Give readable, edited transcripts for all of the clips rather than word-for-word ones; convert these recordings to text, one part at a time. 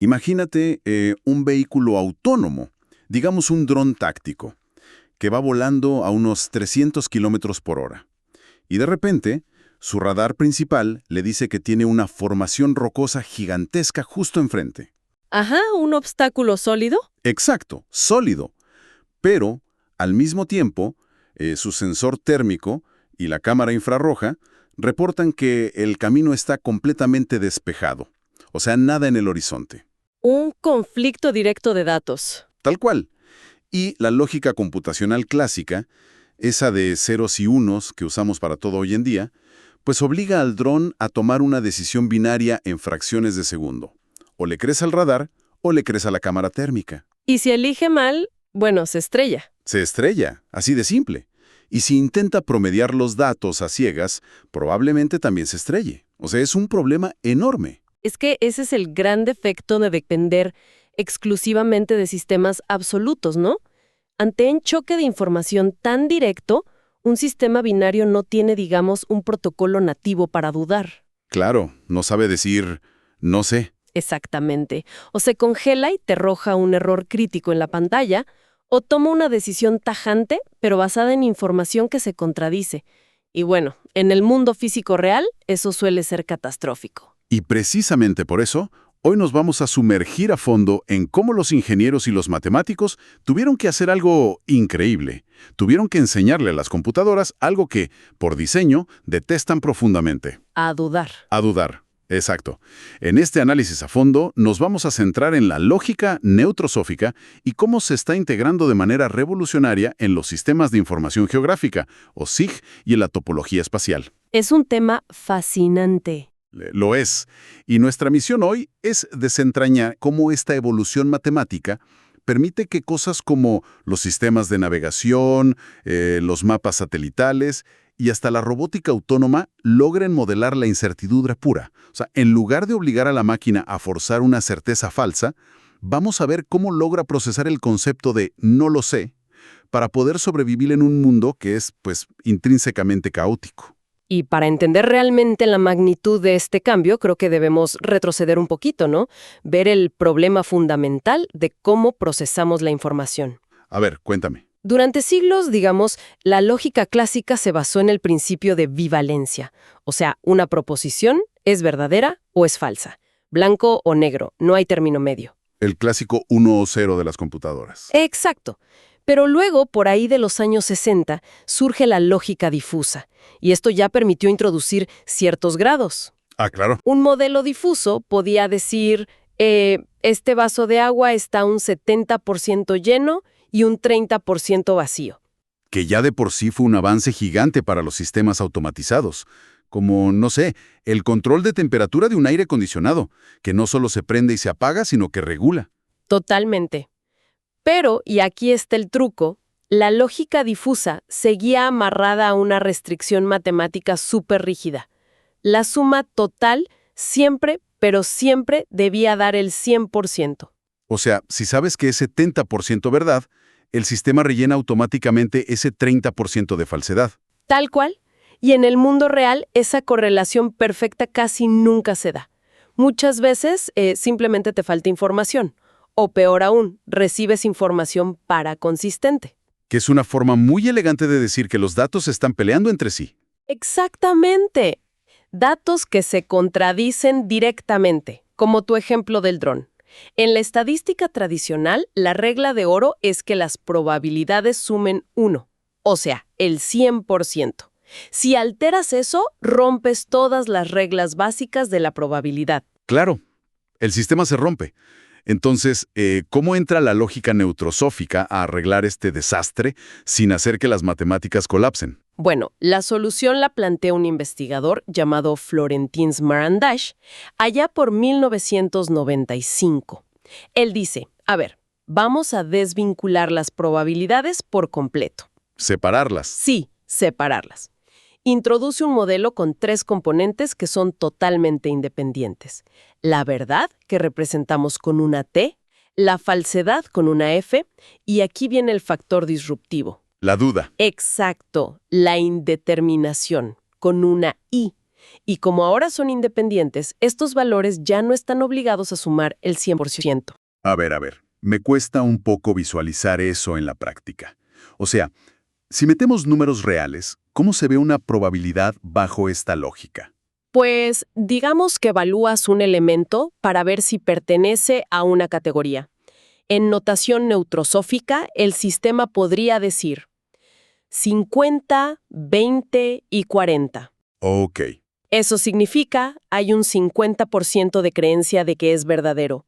Imagínate un vehículo autónomo, digamos un dron táctico, que va volando a unos 300 kilómetros por hora. Y de repente, su radar principal le dice que tiene una formación rocosa gigantesca justo enfrente. Ajá, un obstáculo sólido. Exacto, sólido. Pero, al mismo tiempo, su sensor térmico y la cámara infrarroja reportan que el camino está completamente despejado, o sea, nada en el horizonte. Un conflicto directo de datos. Tal cual. Y la lógica computacional clásica, esa de ceros y unos que usamos para todo hoy en día, pues obliga al dron a tomar una decisión binaria en fracciones de segundo. O le crees al radar o le crees a la cámara térmica. Y si elige mal, bueno, se estrella. Se estrella, así de simple. Y si intenta promediar los datos a ciegas, probablemente también se estrelle. O sea, es un problema enorme. Es que ese es el gran defecto de depender exclusivamente de sistemas absolutos, ¿no? Ante un choque de información tan directo, un sistema binario no tiene, digamos, un protocolo nativo para dudar. Claro, no sabe decir, no sé. Exactamente. O se congela y te arroja un error crítico en la pantalla, o toma una decisión tajante, pero basada en información que se contradice. Y bueno, en el mundo físico real, eso suele ser catastrófico. Y precisamente por eso, hoy nos vamos a sumergir a fondo en cómo los ingenieros y los matemáticos tuvieron que hacer algo increíble. Tuvieron que enseñarle a las computadoras algo que, por diseño, detestan profundamente. A dudar. A dudar. Exacto. En este análisis a fondo nos vamos a centrar en la lógica neutrosófica y cómo se está integrando de manera revolucionaria en los sistemas de información geográfica, o SIG, y en la topología espacial. Es un tema fascinante. Lo es. Y nuestra misión hoy es desentrañar cómo esta evolución matemática permite que cosas como los sistemas de navegación, los mapas satelitales y hasta la robótica autónoma logren modelar la incertidumbre pura. O sea, en lugar de obligar a la máquina a forzar una certeza falsa, vamos a ver cómo logra procesar el concepto de no lo sé para poder sobrevivir en un mundo que es, pues, intrínsecamente caótico. Y para entender realmente la magnitud de este cambio, creo que debemos retroceder un poquito, ¿no? Ver el problema fundamental de cómo procesamos la información. A ver, cuéntame. Durante siglos, digamos, la lógica clásica se basó en el principio de bivalencia. O sea, una proposición es verdadera o es falsa. Blanco o negro, no hay término medio. El clásico 1 o 0 de las computadoras. Exacto. Pero luego, por ahí de los años 60, surge la lógica difusa, y esto ya permitió introducir ciertos grados. Ah, claro. Un modelo difuso podía decir, este vaso de agua está un 70% lleno y un 30% vacío. Que ya de por sí fue un avance gigante para los sistemas automatizados, como, no sé, el control de temperatura de un aire acondicionado, que no solo se prende y se apaga, sino que regula. Totalmente. Pero, y aquí está el truco, la lógica difusa seguía amarrada a una restricción matemática súper rígida. La suma total siempre, pero siempre debía dar el 100%. O sea, si sabes que es 70% verdad, el sistema rellena automáticamente ese 30% de falsedad. Tal cual. Y en el mundo real, esa correlación perfecta casi nunca se da. Muchas veces simplemente te falta información. O peor aún, recibes información paraconsistente. Que es una forma muy elegante de decir que los datos se están peleando entre sí. Exactamente. Datos que se contradicen directamente, como tu ejemplo del dron. En la estadística tradicional, la regla de oro es que las probabilidades sumen 1, o sea, el 100%. Si alteras eso, rompes todas las reglas básicas de la probabilidad. Claro, el sistema se rompe. Entonces, ¿cómo entra la lógica neutrosófica a arreglar este desastre sin hacer que las matemáticas colapsen? Bueno, la solución la plantea un investigador llamado Florentin Smarandash allá por 1995. Él dice, a ver, vamos a desvincular las probabilidades por completo. Separarlas. Sí, separarlas. Introduce un modelo con 3 componentes que son totalmente independientes. La verdad, que representamos con una T, la falsedad con una F, y aquí viene el factor disruptivo. La duda. Exacto, la indeterminación, con una I. Y como ahora son independientes, estos valores ya no están obligados a sumar el 100%. A ver, me cuesta un poco visualizar eso en la práctica. O sea, si metemos números reales, ¿cómo se ve una probabilidad bajo esta lógica? Pues digamos que evalúas un elemento para ver si pertenece a una categoría. En notación neutrosófica, el sistema podría decir 50, 20 y 40. Ok, Eso significa hay un 50% de creencia de que es verdadero,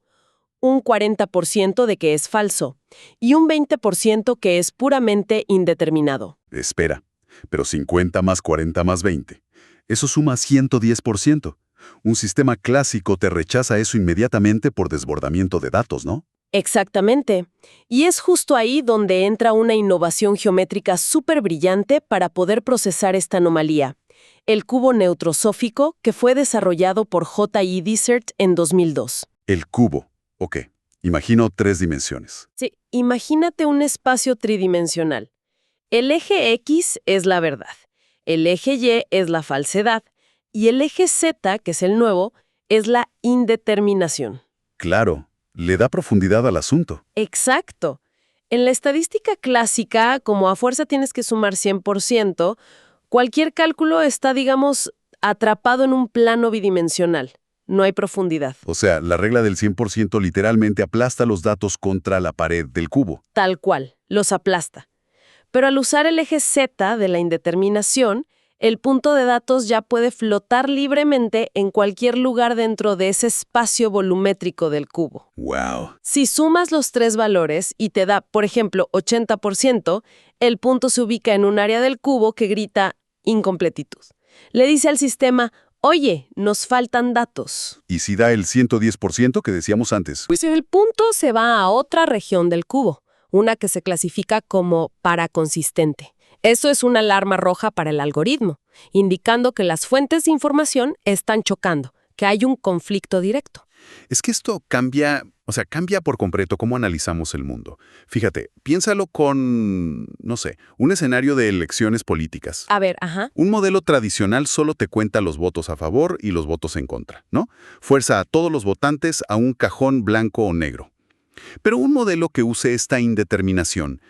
un 40% de que es falso y un 20% que es puramente indeterminado. espera, pero 50 más 40 más 20. Eso suma 110%. Un sistema clásico te rechaza eso inmediatamente por desbordamiento de datos, ¿no? Exactamente. Y es justo ahí donde entra una innovación geométrica súper brillante para poder procesar esta anomalía. El cubo neutrosófico que fue desarrollado por J.E. Dysert en 2002. El cubo. Ok, imagino 3 dimensiones. Sí, imagínate un espacio tridimensional. El eje X es la verdad, el eje Y es la falsedad y el eje Z, que es el nuevo, es la indeterminación. Claro, le da profundidad al asunto. Exacto. En la estadística clásica, como a fuerza tienes que sumar 100%, cualquier cálculo está, digamos, atrapado en un plano bidimensional. No hay profundidad. O sea, la regla del 100% literalmente aplasta los datos contra la pared del cubo. Tal cual, los aplasta. Pero al usar el eje Z de la indeterminación, el punto de datos ya puede flotar libremente en cualquier lugar dentro de ese espacio volumétrico del cubo. ¡Wow! Si sumas los 3 valores y te da, por ejemplo, 80%, el punto se ubica en un área del cubo que grita incompletitud. Le dice al sistema, oye, nos faltan datos. ¿Y si da el 110% que decíamos antes? Pues el punto se va a otra región del cubo, una que se clasifica como paraconsistente. Eso es una alarma roja para el algoritmo, indicando que las fuentes de información están chocando, que hay un conflicto directo. Es que esto cambia por completo cómo analizamos el mundo. Fíjate, piénsalo con, no sé, un escenario de elecciones políticas. A ver, ajá. Un modelo tradicional solo te cuenta los votos a favor y los votos en contra, ¿no? Fuerza a todos los votantes a un cajón blanco o negro. Pero un modelo que use esta indeterminación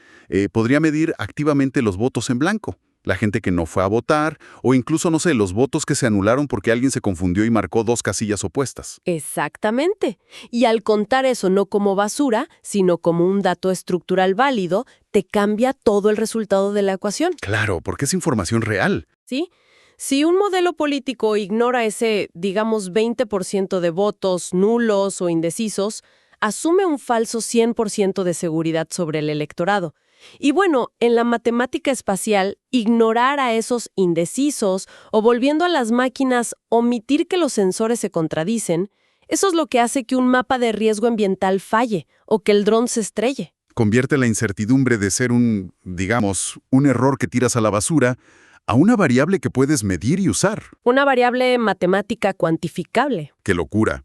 podría medir activamente los votos en blanco, la gente que no fue a votar, o incluso, no sé, los votos que se anularon porque alguien se confundió y marcó 2 casillas opuestas. Exactamente. Y al contar eso no como basura, sino como un dato estructural válido, te cambia todo el resultado de la ecuación. Claro, porque es información real. ¿Sí? Si un modelo político ignora ese, digamos, 20% de votos nulos o indecisos, asume un falso 100% de seguridad sobre el electorado. Y bueno, en la matemática espacial, ignorar a esos indecisos o volviendo a las máquinas omitir que los sensores se contradicen, eso es lo que hace que un mapa de riesgo ambiental falle o que el dron se estrelle. Convierte la incertidumbre de ser un error que tiras a la basura a una variable que puedes medir y usar. Una variable matemática cuantificable. ¡Qué locura!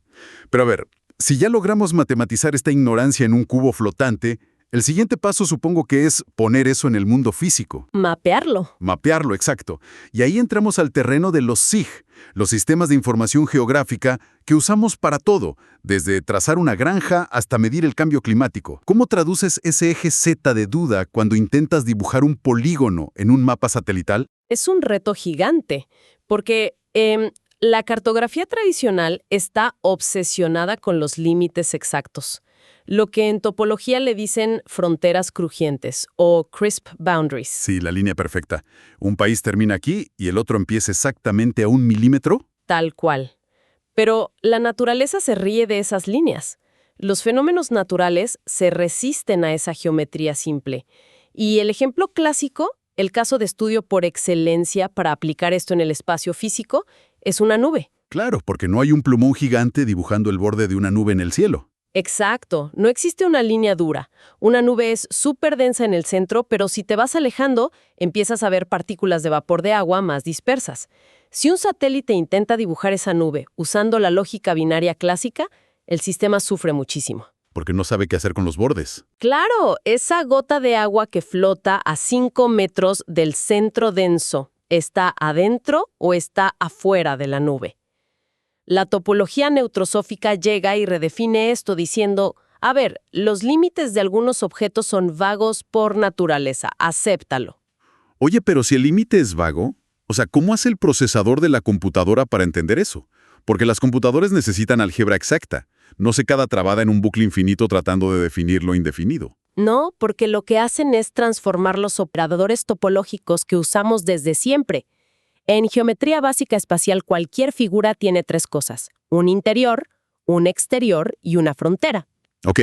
Pero a ver, si ya logramos matematizar esta ignorancia en un cubo flotante, el siguiente paso supongo que es poner eso en el mundo físico. Mapearlo. Mapearlo, exacto. Y ahí entramos al terreno de los SIG, los sistemas de información geográfica que usamos para todo, desde trazar una granja hasta medir el cambio climático. ¿Cómo traduces ese eje Z de duda cuando intentas dibujar un polígono en un mapa satelital? Es un reto gigante, porque la cartografía tradicional está obsesionada con los límites exactos, lo que en topología le dicen fronteras crujientes o crisp boundaries. Sí, la línea perfecta. Un país termina aquí y el otro empieza exactamente a 1 milímetro. Tal cual. Pero la naturaleza se ríe de esas líneas. Los fenómenos naturales se resisten a esa geometría simple. Y el ejemplo clásico, el caso de estudio por excelencia para aplicar esto en el espacio físico, es una nube. Claro, porque no hay un plumón gigante dibujando el borde de una nube en el cielo. Exacto, no existe una línea dura. Una nube es súper densa en el centro, pero si te vas alejando, empiezas a ver partículas de vapor de agua más dispersas. Si un satélite intenta dibujar esa nube usando la lógica binaria clásica, el sistema sufre muchísimo. Porque no sabe qué hacer con los bordes. Claro, esa gota de agua que flota a 5 metros del centro denso, ¿Está adentro o está afuera de la nube? La topología neutrosófica llega y redefine esto diciendo, a ver, los límites de algunos objetos son vagos por naturaleza, acéptalo. Oye, pero si el límite es vago, o sea, ¿cómo hace el procesador de la computadora para entender eso? Porque las computadoras necesitan álgebra exacta. No se queda trabada en un bucle infinito tratando de definir lo indefinido. No, porque lo que hacen es transformar los operadores topológicos que usamos desde siempre. En geometría básica espacial cualquier figura tiene tres cosas: un interior, un exterior y una frontera. Ok,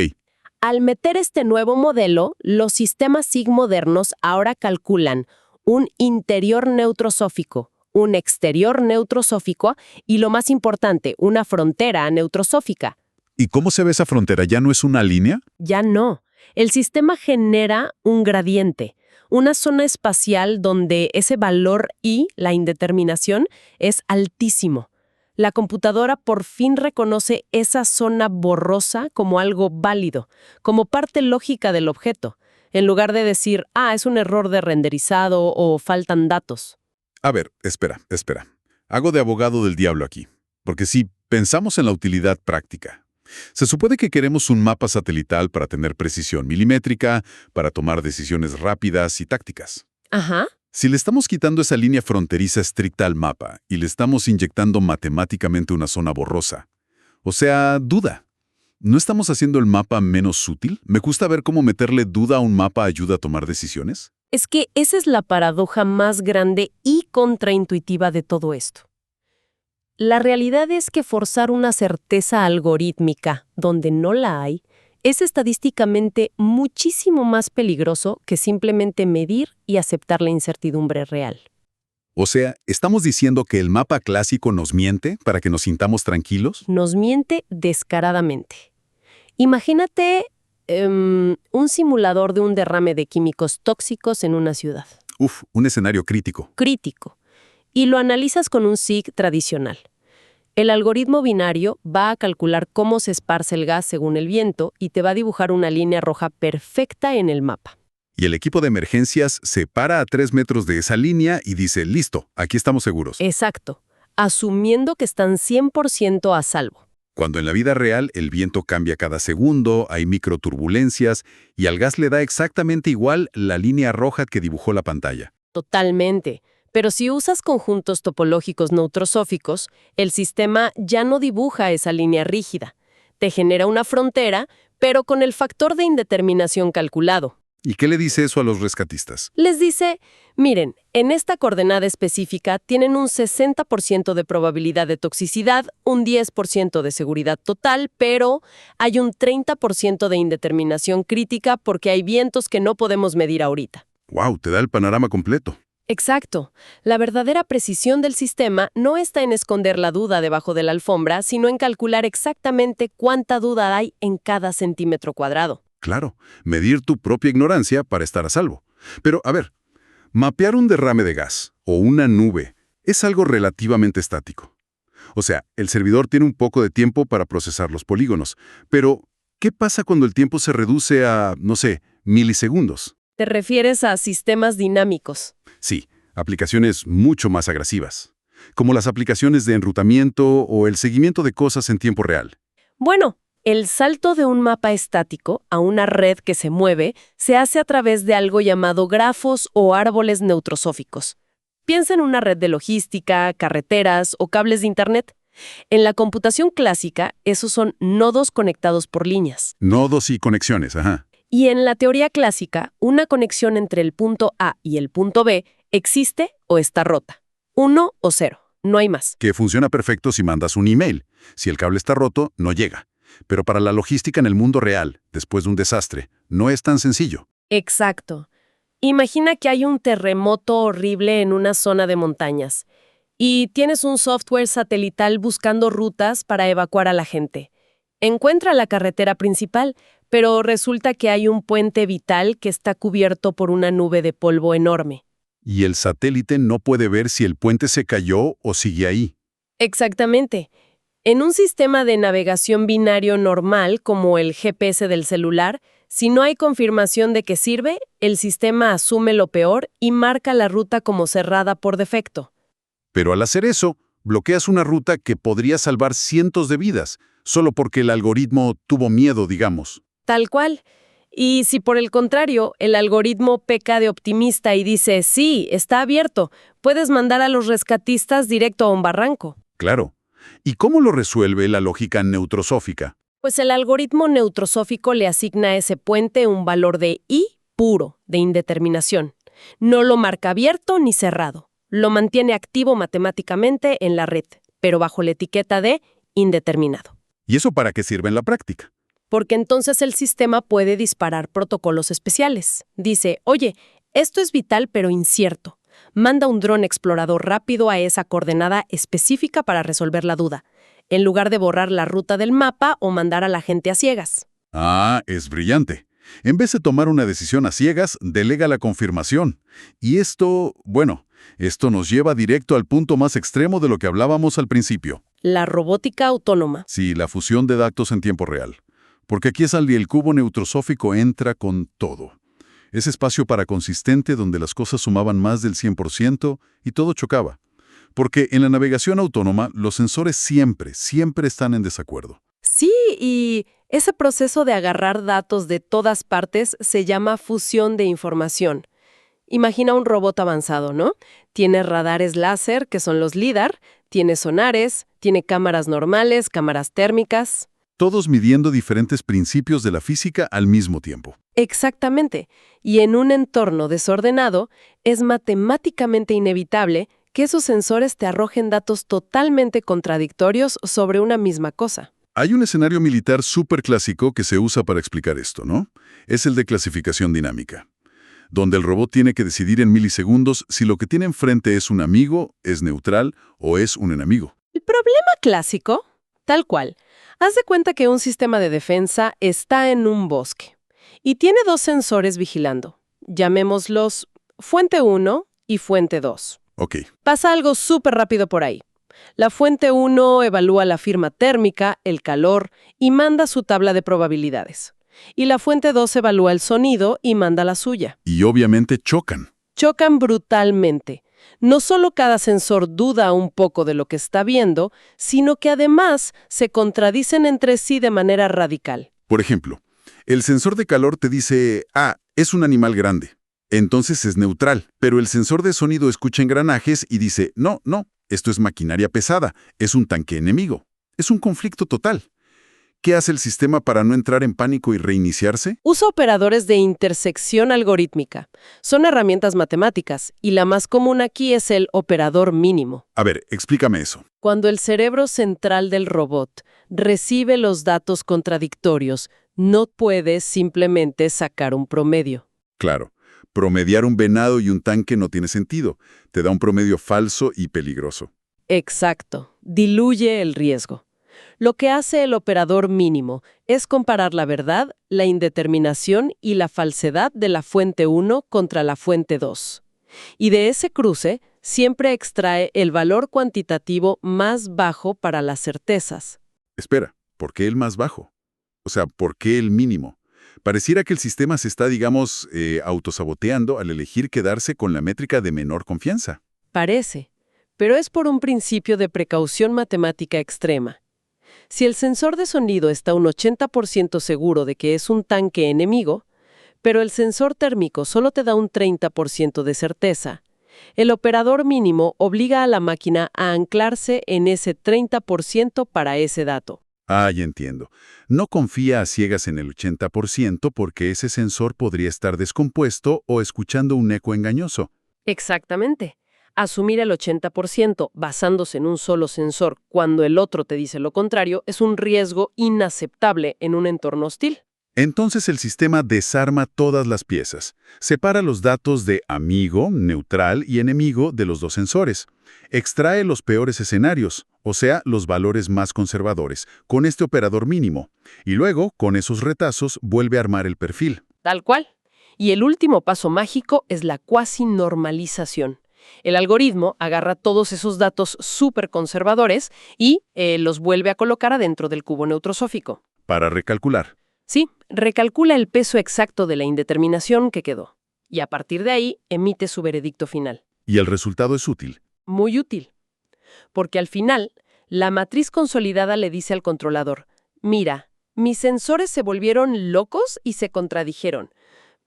Al meter este nuevo modelo, los sistemas SIG modernos ahora calculan un interior neutrosófico, un exterior neutrosófico y, lo más importante, una frontera neutrosófica. ¿y cómo se ve esa frontera? ¿Ya no es una línea? Ya no. El sistema genera un gradiente, una zona espacial donde ese valor I, la indeterminación, es altísimo. La computadora por fin reconoce esa zona borrosa como algo válido, como parte lógica del objeto, en lugar de decir, es un error de renderizado o faltan datos. A ver, espera. Hago de abogado del diablo aquí. Porque si pensamos en la utilidad práctica, se supone que queremos un mapa satelital para tener precisión milimétrica, para tomar decisiones rápidas y tácticas. Ajá. Si le estamos quitando esa línea fronteriza estricta al mapa y le estamos inyectando matemáticamente una zona borrosa, o sea, duda, ¿no estamos haciendo el mapa menos útil? Me gusta ver cómo meterle duda a un mapa ayuda a tomar decisiones. Es que esa es la paradoja más grande y contraintuitiva de todo esto. La realidad es que forzar una certeza algorítmica donde no la hay es estadísticamente muchísimo más peligroso que simplemente medir y aceptar la incertidumbre real. O sea, ¿estamos diciendo que el mapa clásico nos miente para que nos sintamos tranquilos? Nos miente descaradamente. Imagínate un simulador de un derrame de químicos tóxicos en una ciudad. Uf, un escenario crítico. Crítico. Y lo analizas con un SIG tradicional. El algoritmo binario va a calcular cómo se esparce el gas según el viento y te va a dibujar una línea roja perfecta en el mapa. Y el equipo de emergencias se para a 3 metros de esa línea y dice, listo, aquí estamos seguros. Exacto, asumiendo que están 100% a salvo. Cuando en la vida real el viento cambia cada segundo, hay microturbulencias y al gas le da exactamente igual la línea roja que dibujó la pantalla. Totalmente. Pero si usas conjuntos topológicos neutrosóficos, el sistema ya no dibuja esa línea rígida. Te genera una frontera, pero con el factor de indeterminación calculado. ¿Y qué le dice eso a los rescatistas? Les dice, miren, en esta coordenada específica tienen un 60% de probabilidad de toxicidad, un 10% de seguridad total, pero hay un 30% de indeterminación crítica porque hay vientos que no podemos medir ahorita. ¡Wow! Te da el panorama completo. Exacto. La verdadera precisión del sistema no está en esconder la duda debajo de la alfombra, sino en calcular exactamente cuánta duda hay en cada centímetro cuadrado. Claro, medir tu propia ignorancia para estar a salvo. Pero, a ver, mapear un derrame de gas o una nube es algo relativamente estático. O sea, el servidor tiene un poco de tiempo para procesar los polígonos. Pero, ¿qué pasa cuando el tiempo se reduce a, no sé, milisegundos? ¿Te refieres a sistemas dinámicos? Sí, aplicaciones mucho más agresivas, como las aplicaciones de enrutamiento o el seguimiento de cosas en tiempo real. Bueno, el salto de un mapa estático a una red que se mueve se hace a través de algo llamado grafos o árboles neutrosóficos. Piensa en una red de logística, carreteras o cables de Internet. En la computación clásica, esos son nodos conectados por líneas. Nodos y conexiones, ajá. Y en la teoría clásica, una conexión entre el punto A y el punto B existe o está rota. 1 o 0, no hay más. Que funciona perfecto si mandas un email. Si el cable está roto, no llega. Pero para la logística en el mundo real, después de un desastre, no es tan sencillo. Exacto. Imagina que hay un terremoto horrible en una zona de montañas y tienes un software satelital buscando rutas para evacuar a la gente. Encuentra la carretera principal, pero resulta que hay un puente vital que está cubierto por una nube de polvo enorme. Y el satélite no puede ver si el puente se cayó o sigue ahí. Exactamente. En un sistema de navegación binario normal, como el GPS del celular, si no hay confirmación de que sirve, el sistema asume lo peor y marca la ruta como cerrada por defecto. Pero al hacer eso, bloqueas una ruta que podría salvar cientos de vidas, solo porque el algoritmo tuvo miedo, digamos. Tal cual. Y si por el contrario, el algoritmo peca de optimista y dice, sí, está abierto, puedes mandar a los rescatistas directo a un barranco. Claro. ¿Y cómo lo resuelve la lógica neutrosófica? Pues el algoritmo neutrosófico le asigna a ese puente un valor de I puro, de indeterminación. No lo marca abierto ni cerrado. Lo mantiene activo matemáticamente en la red, pero bajo la etiqueta de indeterminado. ¿Y eso para qué sirve en la práctica? Porque entonces el sistema puede disparar protocolos especiales. Dice, oye, esto es vital pero incierto. Manda un dron explorador rápido a esa coordenada específica para resolver la duda, en lugar de borrar la ruta del mapa o mandar a la gente a ciegas. Ah, es brillante. En vez de tomar una decisión a ciegas, delega la confirmación. Y esto, bueno, esto nos lleva directo al punto más extremo de lo que hablábamos al principio. La robótica autónoma. Sí, la fusión de datos en tiempo real. Porque aquí es donde el cubo neutrosófico entra con todo. Ese espacio paraconsistente donde las cosas sumaban más del 100% y todo chocaba. Porque en la navegación autónoma, los sensores siempre están en desacuerdo. Sí, y ese proceso de agarrar datos de todas partes se llama fusión de información. Imagina un robot avanzado, ¿no? Tiene radares láser, que son los LIDAR, tiene sonares, tiene cámaras normales, cámaras térmicas. Todos midiendo diferentes principios de la física al mismo tiempo. Exactamente. Y en un entorno desordenado, es matemáticamente inevitable que esos sensores te arrojen datos totalmente contradictorios sobre una misma cosa. Hay un escenario militar súper clásico que se usa para explicar esto, ¿no? Es el de clasificación dinámica, donde el robot tiene que decidir en milisegundos si lo que tiene enfrente es un amigo, es neutral o es un enemigo. El problema clásico, tal cual, haz de cuenta que un sistema de defensa está en un bosque y tiene dos sensores vigilando. Llamémoslos fuente 1 y fuente 2. Ok. Pasa algo súper rápido por ahí. La fuente 1 evalúa la firma térmica, el calor, y manda su tabla de probabilidades. Y la fuente 2 evalúa el sonido y manda la suya. Y obviamente chocan. Chocan brutalmente. No solo cada sensor duda un poco de lo que está viendo, sino que además se contradicen entre sí de manera radical. Por ejemplo, el sensor de calor te dice, es un animal grande. Entonces es neutral. Pero el sensor de sonido escucha engranajes y dice, no, esto es maquinaria pesada, es un tanque enemigo. Es un conflicto total. ¿Qué hace el sistema para no entrar en pánico y reiniciarse? Usa operadores de intersección algorítmica. Son herramientas matemáticas, y la más común aquí es el operador mínimo. A ver, explícame eso. Cuando el cerebro central del robot recibe los datos contradictorios, no puedes simplemente sacar un promedio. Claro, promediar un venado y un tanque no tiene sentido. Te da un promedio falso y peligroso. Exacto. Diluye el riesgo. Lo que hace el operador mínimo es comparar la verdad, la indeterminación y la falsedad de la fuente 1 contra la fuente 2. Y de ese cruce siempre extrae el valor cuantitativo más bajo para las certezas. Espera, ¿por qué el más bajo? O sea, ¿por qué el mínimo? Pareciera que el sistema se está, digamos, autosaboteando al elegir quedarse con la métrica de menor confianza. Parece, pero es por un principio de precaución matemática extrema. Si el sensor de sonido está un 80% seguro de que es un tanque enemigo, pero el sensor térmico solo te da un 30% de certeza, el operador mínimo obliga a la máquina a anclarse en ese 30% para ese dato. Ya entiendo. No confía a ciegas en el 80% porque ese sensor podría estar descompuesto o escuchando un eco engañoso. Exactamente. Asumir el 80% basándose en un solo sensor cuando el otro te dice lo contrario es un riesgo inaceptable en un entorno hostil. Entonces el sistema desarma todas las piezas. Separa los datos de amigo, neutral y enemigo de los dos sensores. Extrae los peores escenarios, o sea, los valores más conservadores, con este operador mínimo. Y luego, con esos retazos, vuelve a armar el perfil. Tal cual. Y el último paso mágico es la cuasi normalización. El algoritmo agarra todos esos datos súper conservadores y los vuelve a colocar adentro del cubo neutrosófico. Para recalcular. Sí, recalcula el peso exacto de la indeterminación que quedó. Y a partir de ahí emite su veredicto final. Y el resultado es útil. Muy útil. Porque al final, la matriz consolidada le dice al controlador, mira, mis sensores se volvieron locos y se contradijeron.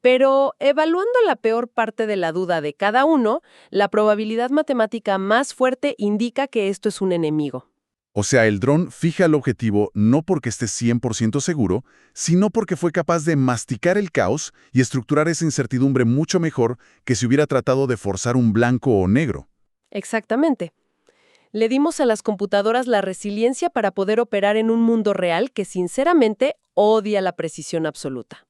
Pero evaluando la peor parte de la duda de cada uno, la probabilidad matemática más fuerte indica que esto es un enemigo. O sea, el dron fija el objetivo no porque esté 100% seguro, sino porque fue capaz de masticar el caos y estructurar esa incertidumbre mucho mejor que si hubiera tratado de forzar un blanco o negro. Exactamente. Le dimos a las computadoras la resiliencia para poder operar en un mundo real que sinceramente odia la precisión absoluta.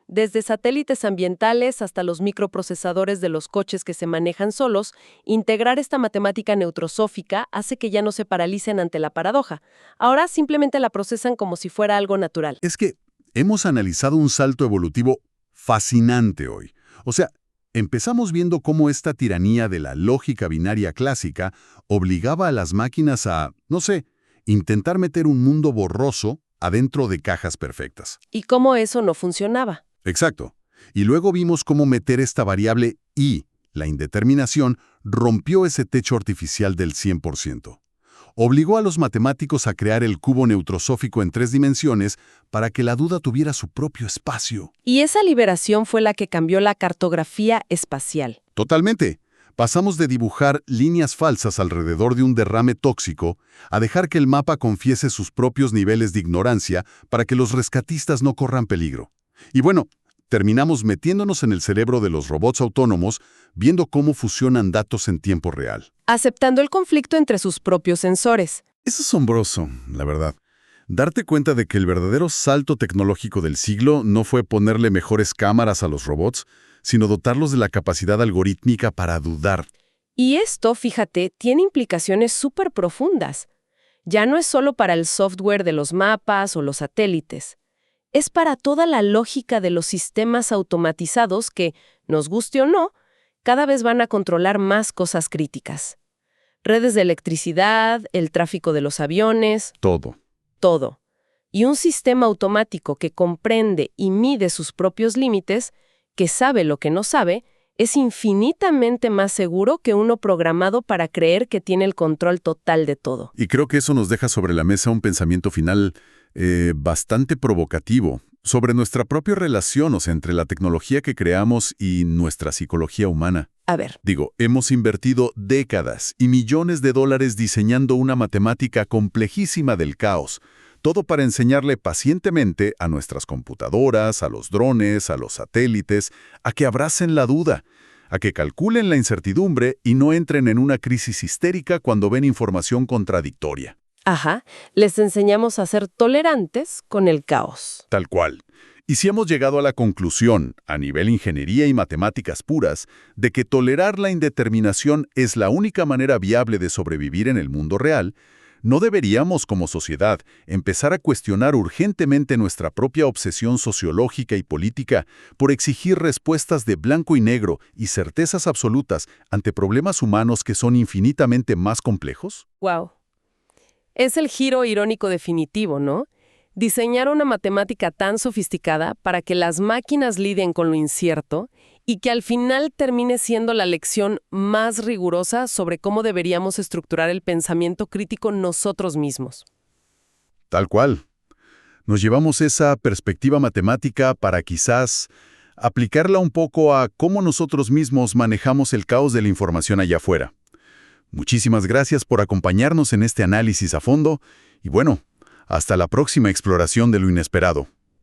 Desde satélites ambientales hasta los microprocesadores de los coches que se manejan solos, integrar esta matemática neutrosófica hace que ya no se paralicen ante la paradoja. Ahora simplemente la procesan como si fuera algo natural. Es que hemos analizado un salto evolutivo fascinante hoy. O sea, empezamos viendo cómo esta tiranía de la lógica binaria clásica obligaba a las máquinas a, no sé, intentar meter un mundo borroso adentro de cajas perfectas. Y cómo eso no funcionaba. Exacto. Y luego vimos cómo meter esta variable y, la indeterminación, rompió ese techo artificial del 100%. Obligó a los matemáticos a crear el cubo neutrosófico en 3 dimensiones para que la duda tuviera su propio espacio. Y esa liberación fue la que cambió la cartografía espacial. Totalmente. Pasamos de dibujar líneas falsas alrededor de un derrame tóxico a dejar que el mapa confiese sus propios niveles de ignorancia para que los rescatistas no corran peligro. Y bueno, terminamos metiéndonos en el cerebro de los robots autónomos, viendo cómo fusionan datos en tiempo real. Aceptando el conflicto entre sus propios sensores. Es asombroso, la verdad. Darte cuenta de que el verdadero salto tecnológico del siglo no fue ponerle mejores cámaras a los robots, sino dotarlos de la capacidad algorítmica para dudar. Y esto, fíjate, tiene implicaciones súper profundas. Ya no es solo para el software de los mapas o los satélites. Es para toda la lógica de los sistemas automatizados que, nos guste o no, cada vez van a controlar más cosas críticas. Redes de electricidad, el tráfico de los aviones. Todo. Y un sistema automático que comprende y mide sus propios límites, que sabe lo que no sabe, es infinitamente más seguro que uno programado para creer que tiene el control total de todo. Y creo que eso nos deja sobre la mesa un pensamiento final bastante provocativo sobre nuestra propia relación, o sea, entre la tecnología que creamos y nuestra psicología humana. A ver. Hemos invertido décadas y millones de dólares diseñando una matemática complejísima del caos, todo para enseñarle pacientemente a nuestras computadoras, a los drones, a los satélites, a que abracen la duda, a que calculen la incertidumbre y no entren en una crisis histérica cuando ven información contradictoria. Ajá, les enseñamos a ser tolerantes con el caos. Tal cual. Y si hemos llegado a la conclusión, a nivel ingeniería y matemáticas puras, de que tolerar la indeterminación es la única manera viable de sobrevivir en el mundo real, ¿no deberíamos, como sociedad, empezar a cuestionar urgentemente nuestra propia obsesión sociológica y política por exigir respuestas de blanco y negro y certezas absolutas ante problemas humanos que son infinitamente más complejos? Wow. Es el giro irónico definitivo, ¿no? Diseñar una matemática tan sofisticada para que las máquinas lidien con lo incierto y que al final termine siendo la lección más rigurosa sobre cómo deberíamos estructurar el pensamiento crítico nosotros mismos. Tal cual. Nos llevamos esa perspectiva matemática para quizás aplicarla un poco a cómo nosotros mismos manejamos el caos de la información allá afuera. Muchísimas gracias por acompañarnos en este análisis a fondo y bueno, hasta la próxima exploración de lo inesperado.